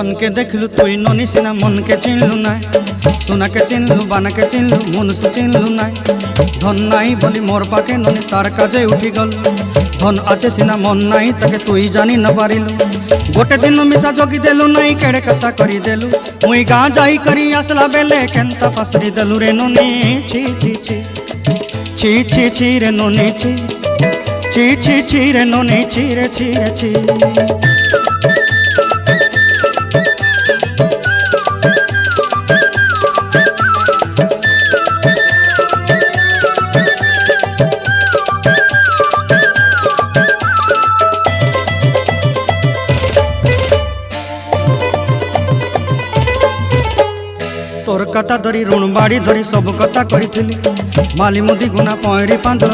सन के देखलु तुई ननी सिना मन के चिन्हलु ना सोना के चिन्हलु बाना के चिन्हलु मनुष्य चिन्हलु ना धन नाई बोली मोर पाके ननी तार काजे उठी गल धन आचे सिना मन नाई ताके तुई जानी न पारिलु गोटे दिन मिसा जोगी देलु नाई केड़े कथा करी देलु मुई गाँ जाई करी आसला बेले केंता पासरी देलु रे ननी छी छी छी छी छी छी रे ननी छी छी छी छी रे ननी छी रे छी रे छी। तोर कथा धरी ऋण बाड़ी धरी सब कथा करी माली मुदी गुना पहरी पांडल।